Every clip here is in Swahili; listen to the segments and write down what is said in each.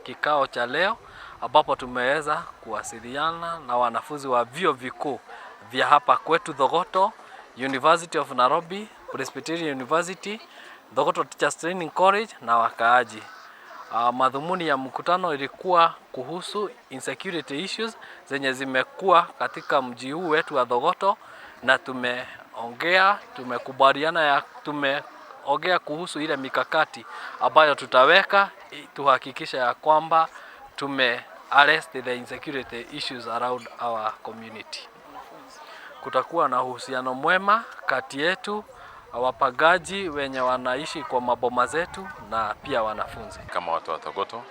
kikao cha leo ambapo tumeweza kuwasiliana na wanafunzi wa vyuo vikuu vya hapa kwetu Thogoto, University of Nairobi, Presbyterian University, Thogoto Teachers Training College na wakaaji. Madhumuni ya mkutano ilikuwa kuhusu insecurity issues zenye zimekuwa katika mji huu wetu wa Thogoto, na tumeongea kuhusu ile mikakati ambayo tutaweka tuhakikisha ya kwamba arrest the insecurity issues around our community. Kutakuwa na uhusiano mwema kati yetu, wapagaji wenye wanaishi kwa maboma zetu na pia wanafunzi. Kama watu wa Thogoto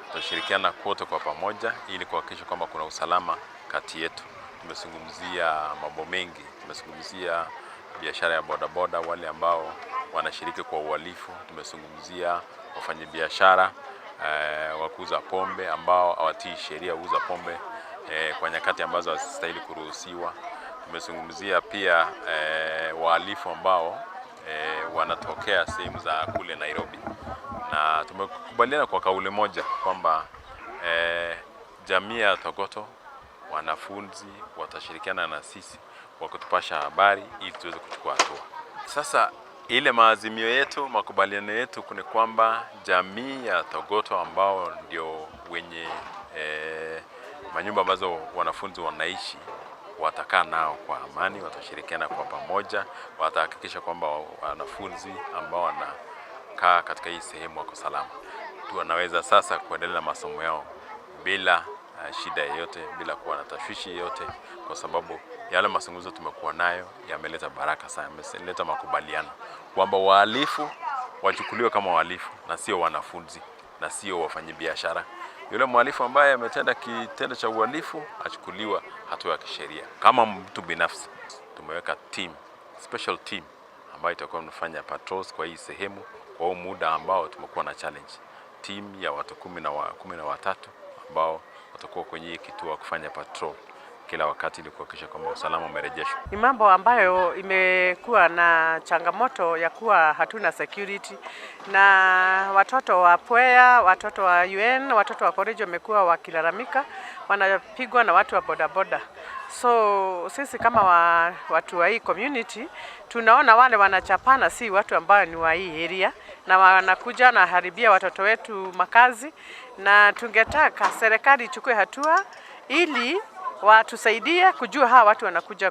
tutashirikiana kote kwa pamoja ili kuhakikisha kwamba kuna usalama kati yetu. Tumezungumzia mambo mengi, tumezungumzia biashara ya bodaboda, wale ambao wanashiriki kwa uhalifu. Tumezungumzia wafanyabiashara wa kuuza pombe ambao hawatii sheria kuuza pombe kwa nyakati ambazo hazistahili kuruhusiwa. Tumezungumzia pia wahalifu ambao wanatokea sehemu za kule Nairobi, na tumekubaliana kwa kauli moja kwamba jamii ya Thogoto, wanafunzi watashirikiana na sisi kwa kutupasha habari ili tuweze kuchukua hatua. Sasa ile maazimio yetu, makubaliano yetu ni kwamba jamii ya Thogoto ambao ndio wenye manyumba ambazo wanafunzi wanaishi watakaa nao kwa amani, watashirikiana kwa pamoja, watahakikisha kwamba wanafunzi ambao wanakaa katika hii sehemu wako salama. Wanaweza sasa kuendelea na masomo yao bila shida yoyote, bila kuwa na tashwishi yoyote, kwa sababu yale mazungumzo tumekuwa nayo yameleta baraka sana, yameleta makubaliano kwamba wahalifu wachukuliwe kama wahalifu na sio wanafunzi na sio wafanyabiashara. Yule mhalifu ambaye ametenda kitendo cha uhalifu achukuliwa hatua ya kisheria. Kama mtu binafsi tumeweka special team ambayo itakuwa inafanya patrols kwa hii sehemu kwa huu muda ambao tumekuwa na challenge. Team ya watu 13 ambao watakuwa kwenye kituo kufanya patrol kila wakati ili kuhakikisha kwamba usalama umerejeshwa. Ni mambo ambayo imekuwa na changamoto ya kuwa hatuna security, na watoto wa Pwea, watoto wa UN, watoto wa college wamekuwa wakilalamika wanapigwa na watu wa bodaboda. So sisi kama watu wa hii community tunaona wale wanachapana si watu ambao ni wa hii area, na wanakuja na haribia watoto wetu makazi, na tungetaka serikali ichukue hatua ili watusaidie kujua hawa watu wanakuja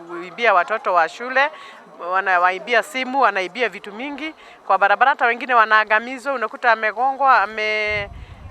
kuibia watoto wa shule, wanawaibia simu, wanaibia vitu mingi kwa barabara. Hata wengine wanaagamizwa, unakuta amegongwa,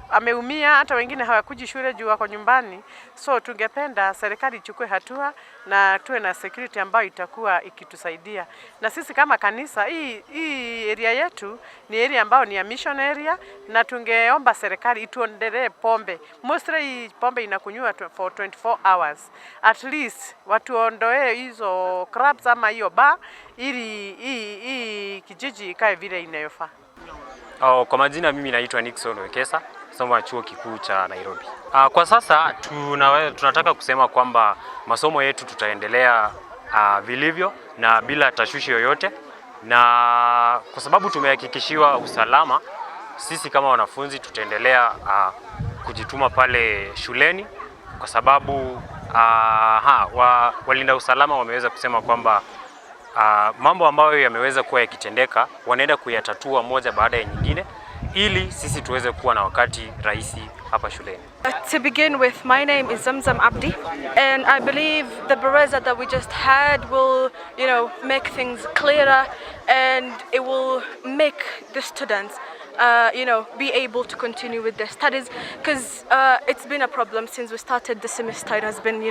ameumia, hata wengine hawakuji shule juu wako nyumbani. So tungependa serikali ichukue hatua na tuwe na security ambayo itakuwa ikitusaidia. Na sisi kama kanisa, hii area yetu ni area ambayo ni ya mission area, na tungeomba serikali ituondelee pombe. Mostly hii pombe inakunywa for 24 hours. At least watuondoe hizo clubs ama hiyo bar ili hii kijiji ikae vile inayofaa. Kwa majina mimi naitwa Nixon Wekesa, somo chuo kikuu cha Nairobi. Kwa sasa tunataka kusema kwamba masomo yetu tutaendelea vilivyo na bila tashwishi yoyote, na kwa sababu tumehakikishiwa usalama, sisi kama wanafunzi tutaendelea kujituma pale shuleni, kwa sababu walinda usalama wameweza kusema kwamba mambo ambayo yameweza kuwa yakitendeka wanaenda kuyatatua moja baada ya nyingine ili sisi tuweze kuwa na wakati rahisi hapa shuleni. To begin with, my name is Zamzam Abdi, and I believe the baraza that we just had will, make things clearer, and it will make the students be able to continue with their studies, because it's been a problem since we started the semester. It has been,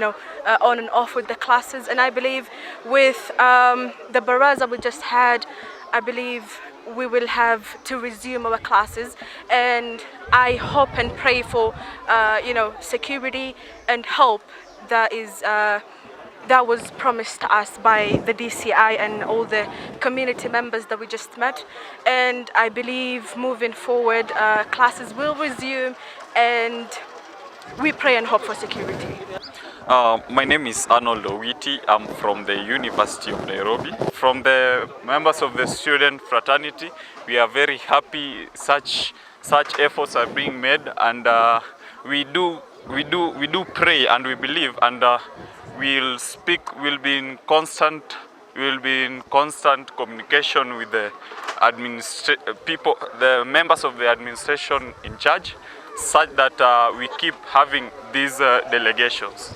on and off with the classes, and I believe with the baraza we just had, I believe we will have to resume our classes, and I hope and pray for, security and help that was promised to us by the DCI and all the community members that we just met. And I believe moving forward, classes will resume, and we pray and hope for security. My name is Arnold Owiti. I'm from the University of Nairobi. From the members of the student fraternity, we are very happy such such efforts are being made, and we do pray and we believe, and we'll be in constant communication with the the members of the administration in charge, such that we keep having these delegations.